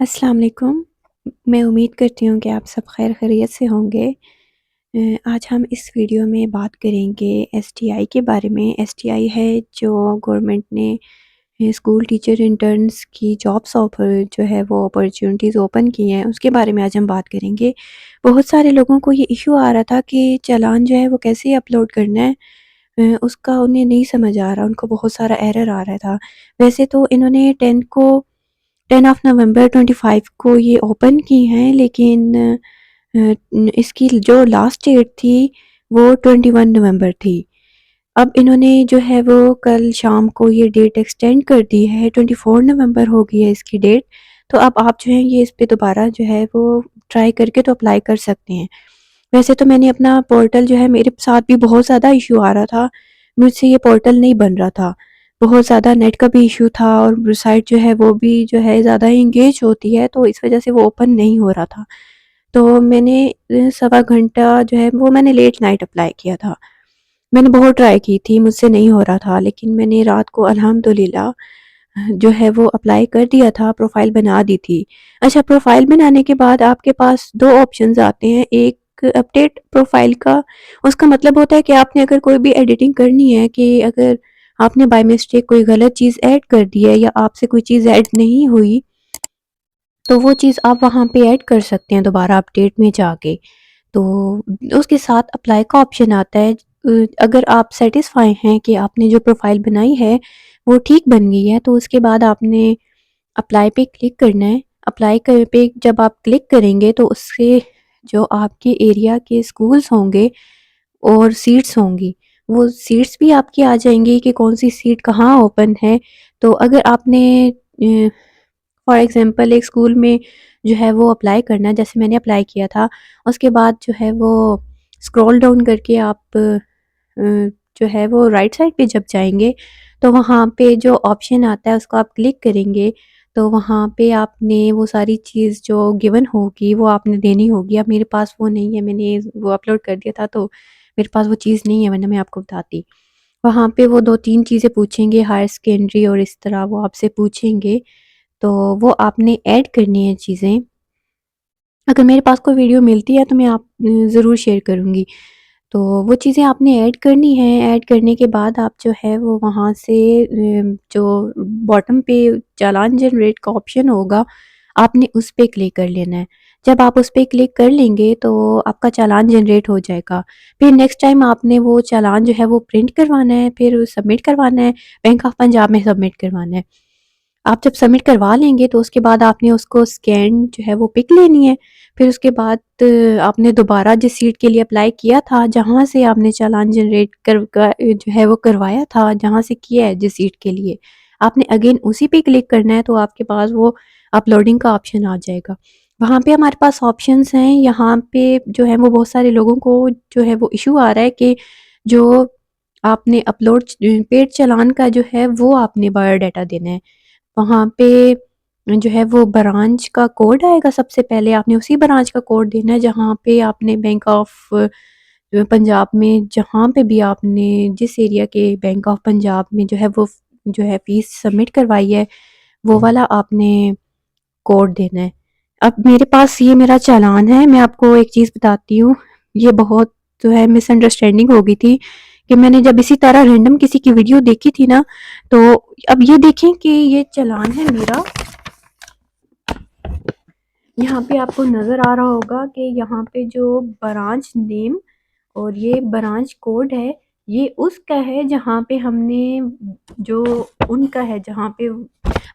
السلام علیکم۔ میں امید کرتی ہوں کہ آپ سب خیر خیریت سے ہوں گے۔ آج ہم اس ویڈیو میں بات کریں گے ایس ٹی آئی کے بارے میں۔ ایس ٹی آئی ہے جو گورنمنٹ نے اسکول ٹیچر انٹرنس کی جابس جو ہے وہ اپرچونٹیز اوپن کی ہیں، اس کے بارے میں آج ہم بات کریں گے۔ بہت سارے لوگوں کو یہ ایشو آ رہا تھا کہ چالان جو ہے وہ کیسے اپلوڈ کرنا ہے، اس کا انہیں نہیں سمجھ آ رہا، ان کو بہت سارا ایرر آ رہا تھا۔ ویسے تو انہوں نے 10 آف نومبر 25 کو یہ اوپن کی ہیں، لیکن اس کی جو لاسٹ ڈیٹ تھی وہ 21 نومبر تھی۔ اب انہوں نے جو ہے وہ کل شام کو یہ ڈیٹ ایکسٹینڈ کر دی ہے، 24 نومبر ہو گئی ہے اس کی ڈیٹ۔ تو اب آپ جو ہیں یہ اس پہ دوبارہ جو ہے وہ ٹرائی کر کے تو اپلائی کر سکتے ہیں۔ ویسے تو میں نے اپنا پورٹل جو ہے، میرے ساتھ بھی بہت زیادہ ایشو آ رہا تھا، مجھ سے یہ پورٹل نہیں بن رہا تھا، بہت زیادہ نیٹ کا بھی ایشو تھا، اور سائٹ جو ہے وہ بھی جو ہے زیادہ ہی انگیج ہوتی ہے، تو اس وجہ سے وہ اوپن نہیں ہو رہا تھا۔ تو میں نے 1.25 گھنٹہ جو ہے وہ میں نے لیٹ نائٹ اپلائی کیا تھا۔ میں نے بہت ٹرائی کی تھی، مجھ سے نہیں ہو رہا تھا، لیکن میں نے رات کو الحمدللہ جو ہے وہ اپلائی کر دیا تھا، پروفائل بنا دی تھی۔ اچھا، پروفائل بنانے کے بعد آپ کے پاس 2 آپشنز آتے ہیں، ایک اپڈیٹ پروفائل کا، اس کا مطلب ہوتا ہے کہ آپ نے اگر کوئی بھی ایڈیٹنگ کرنی ہے، کہ اگر آپ نے بائی مسٹیک کوئی غلط چیز ایڈ کر دی ہے یا آپ سے کوئی چیز ایڈ نہیں ہوئی، تو وہ چیز آپ وہاں پہ ایڈ کر سکتے ہیں دوبارہ اپڈیٹ میں جا کے۔ تو اس کے ساتھ اپلائی کا آپشن آتا ہے۔ اگر آپ سیٹسفائی ہیں کہ آپ نے جو پروفائل بنائی ہے وہ ٹھیک بن گئی ہے، تو اس کے بعد آپ نے اپلائی پہ کلک کرنا ہے۔ اپلائی پہ جب آپ کلک کریں گے تو اس سے جو آپ کے ایریا کے اسکولز ہوں گے اور سیٹس ہوں گی، وہ سیٹس بھی آپ کی آ جائیں گی کہ کون سی سیٹ کہاں اوپن ہے۔ تو اگر آپ نے فار ایگزامپل ایک اسکول میں جو ہے وہ اپلائی کرنا ہے، جیسے میں نے اپلائی کیا تھا، اس کے بعد جو ہے وہ اسکرول ڈاؤن کر کے آپ جو ہے وہ رائٹ سائڈ پہ جب جائیں گے تو وہاں پہ جو آپشن آتا ہے اس کو آپ کلک کریں گے، تو وہاں پہ آپ نے وہ ساری چیز جو گیون ہوگی وہ آپ نے دینی ہوگی۔ اب میرے پاس وہ نہیں ہے، میں نے وہ اپلوڈ کر دیا تھا تو میرے پاس وہ چیز نہیں ہے، ورنہ میں آپ کو بتاتی۔ وہاں پہ وہ 2-3 چیزیں پوچھیں گے، ہائر سیکنڈری اور اس طرح وہ آپ سے پوچھیں گے، تو وہ آپ نے ایڈ کرنی ہیں چیزیں۔ اگر میرے پاس کوئی ویڈیو ملتی ہے تو میں آپ ضرور شیئر کروں گی۔ تو وہ چیزیں آپ نے ایڈ کرنی ہیں۔ ایڈ کرنے کے بعد آپ جو ہے وہ وہاں سے جو باٹم پہ چالان جنریٹ کا آپشن ہوگا، آپ نے اس پہ کلک کر لینا ہے۔ جب آپ اس پہ کلک کر لیں گے تو آپ کا چالان جنریٹ ہو جائے گا۔ پھر نیکسٹ ٹائم آپ نے وہ چالان جو ہے وہ پرنٹ کروانا ہے، پھر سبمٹ کروانا ہے، بینک آف پنجاب میں سبمٹ کروانا ہے۔ آپ جب سبمٹ کروا لیں گے تو اس کے بعد آپ نے اس کو اسکین جو ہے وہ پک لینی ہے۔ پھر اس کے بعد آپ نے دوبارہ جس سیٹ کے لیے اپلائی کیا تھا، جہاں سے آپ نے چالان جنریٹ جو ہے وہ کروایا تھا، جہاں سے کیا ہے جس سیٹ کے لیے، آپ نے اگین اسی پہ کلک کرنا ہے، تو آپ کے پاس وہ اپلوڈنگ کا آپشن آ جائے گا۔ وہاں پہ ہمارے پاس آپشنز ہیں، یہاں پہ جو ہے وہ بہت سارے لوگوں کو جو ہے وہ ایشو آ رہا ہے کہ جو آپ نے اپلوڈ پیڈ چالان کا جو ہے وہ آپ نے بایو ڈاٹا دینا ہے۔ وہاں پہ جو ہے وہ برانچ کا کوڈ آئے گا، سب سے پہلے آپ نے اسی برانچ کا کوڈ دینا ہے جہاں پہ آپ نے بینک آف پنجاب میں، جہاں پہ بھی آپ نے جس ایریا کے بینک آف پنجاب میں جو ہے وہ جو ہے فیس سبمٹ کروائی ہے، وہ والا آپ نے کوڈ دینا ہے۔ اب میرے پاس یہ میرا چالان ہے، میں آپ کو ایک چیز بتاتی ہوں، یہ بہت جو ہے مس انڈرسٹینڈنگ ہو گئی تھی کہ میں نے جب اسی طرح رینڈم کسی کی ویڈیو دیکھی تھی نا، تو اب یہ دیکھیں کہ یہ چالان ہے میرا، یہاں پہ آپ کو نظر آ رہا ہوگا کہ یہاں پہ جو برانچ نیم اور یہ برانچ کوڈ ہے، یہ اس کا ہے جہاں پہ ہم نے جو ان کا ہے، جہاں پہ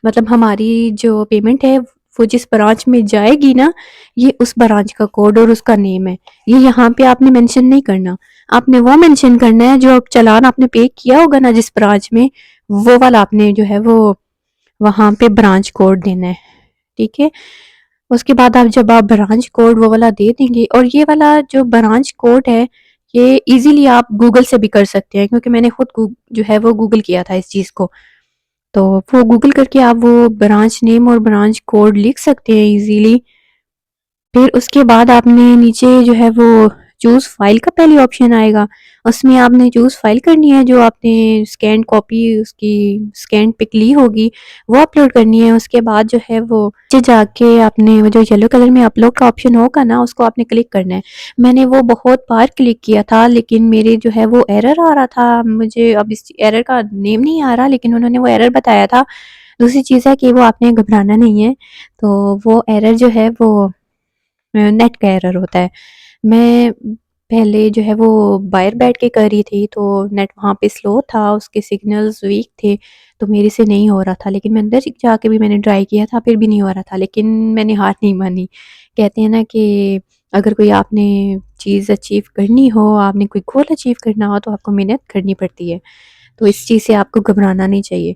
مطلب ہماری جو پیمنٹ ہے وہ جس برانچ میں جائے گی نا، یہ اس برانچ کا کوڈ اور اس کا نیم ہے۔ یہ یہاں پہ آپ نے مینشن نہیں کرنا، آپ نے وہ مینشن کرنا ہے جو چالان آپ نے پے کیا ہوگا نا جس برانچ میں، وہ والا آپ نے جو ہے وہ وہاں پہ برانچ کوڈ دینا ہے، ٹھیک ہے۔ اس کے بعد آپ جب آپ برانچ کوڈ وہ والا دے دیں گے، اور یہ والا جو برانچ کوڈ ہے یہ ایزیلی آپ گوگل سے بھی کر سکتے ہیں، کیونکہ میں نے خود جو ہے وہ گوگل کیا تھا اس چیز کو، تو وہ گوگل کر کے آپ وہ برانچ نیم اور برانچ کوڈ لکھ سکتے ہیں ایزیلی۔ پھر اس کے بعد آپ نے نیچے جو ہے وہ چوز فائل کا پہلی آپشن آئے گا، اس میں آپ نے چوز فائل کرنی ہے، جو آپ نے اسکین کاپی اس کی اسکین پک لی ہوگی وہ اپلوڈ کرنی ہے۔ اس کے بعد جو ہے وہ جا کے آپ نے جو یلو کلر میں اپلوڈ کا آپشن ہوگا نا، اس کو آپ نے کلک کرنا ہے۔ میں نے وہ بہت بار کلک کیا تھا، لیکن میرے جو ہے وہ ایرر آ رہا تھا۔ مجھے اب اس ایرر کا نیم نہیں آ رہا، لیکن انہوں نے وہ ایرر بتایا تھا۔ دوسری چیز ہے کہ وہ آپ نے گھبرانا نہیں ہے، تو وہ ایرر جو ہے وہ نیٹ کا ایرر ہوتا ہے۔ میں پہلے جو ہے وہ باہر بیٹھ کے کر رہی تھی، تو نیٹ وہاں پہ سلو تھا، اس کے سگنلز ویک تھے، تو میرے سے نہیں ہو رہا تھا۔ لیکن میں اندر جا کے بھی میں نے ٹرائی کیا تھا، پھر بھی نہیں ہو رہا تھا، لیکن میں نے ہار نہیں مانی۔ کہتے ہیں نا کہ اگر کوئی آپ نے چیز اچیو کرنی ہو، آپ نے کوئی گول اچیو کرنا ہو، تو آپ کو محنت کرنی پڑتی ہے، تو اس چیز سے آپ کو گھبرانا نہیں چاہیے۔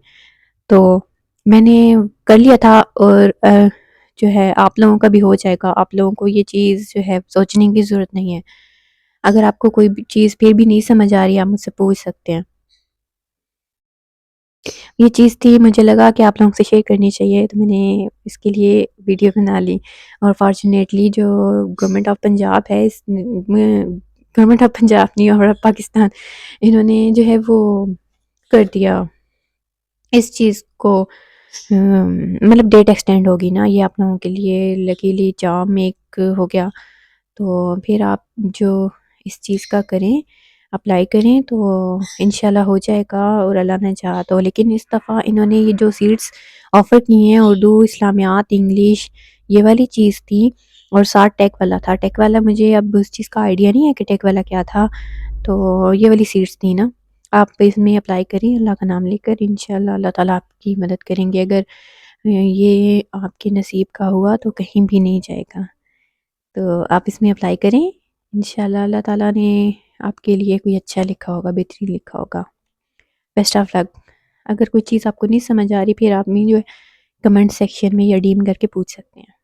تو میں نے کر لیا تھا، اور جو ہے آپ لوگوں کا بھی ہو جائے گا۔ آپ لوگوں کو یہ چیز جو ہے سوچنے کی ضرورت نہیں ہے۔ اگر آپ کو کوئی بھی چیز پھر بھی نہیں سمجھ آ رہی، آپ مجھ سے پوچھ سکتے ہیں۔ یہ چیز تھی، مجھے لگا کہ آپ لوگوں سے شیئر کرنی چاہیے، تو میں نے اس کے لیے ویڈیو بنا لی۔ اور فارچونیٹلی جو گورنمنٹ آف پنجاب ہے، اس گورنمنٹ آف پنجاب نہیں اور پاکستان، انہوں نے جو ہے وہ کر دیا اس چیز کو، مطلب ڈیٹ ایکسٹینڈ ہوگی نا، یہ آپ لوگوں کے لیے لکیلی جام ایک ہو گیا۔ تو پھر آپ جو اس چیز کا کریں، اپلائی کریں، تو انشاءاللہ ہو جائے گا، اور اللہ نے چاہا تو۔ لیکن اس دفعہ انہوں نے یہ جو سیٹس آفر کی ہیں، اردو، اسلامیات، انگلش، یہ والی چیز تھی، اور ساتھ ٹیک والا تھا۔ ٹیک والا مجھے اب اس چیز کا آئیڈیا نہیں ہے کہ ٹیک والا کیا تھا، تو یہ والی سیٹس تھی نا۔ آپ اس میں اپلائی کریں، اللہ کا نام لے کر، انشاءاللہ اللہ تعالیٰ آپ کی مدد کریں گے۔ اگر یہ آپ کے نصیب کا ہوا تو کہیں بھی نہیں جائے گا، تو آپ اس میں اپلائی کریں، انشاءاللہ اللہ تعالیٰ نے آپ کے لیے کوئی اچھا لکھا ہوگا، بہترین لکھا ہوگا۔ بیسٹ آف لک۔ اگر کوئی چیز آپ کو نہیں سمجھ آ رہی، پھر آپ میں جو ہے کمنٹ سیکشن میں یا ڈی ایم کر کے پوچھ سکتے ہیں۔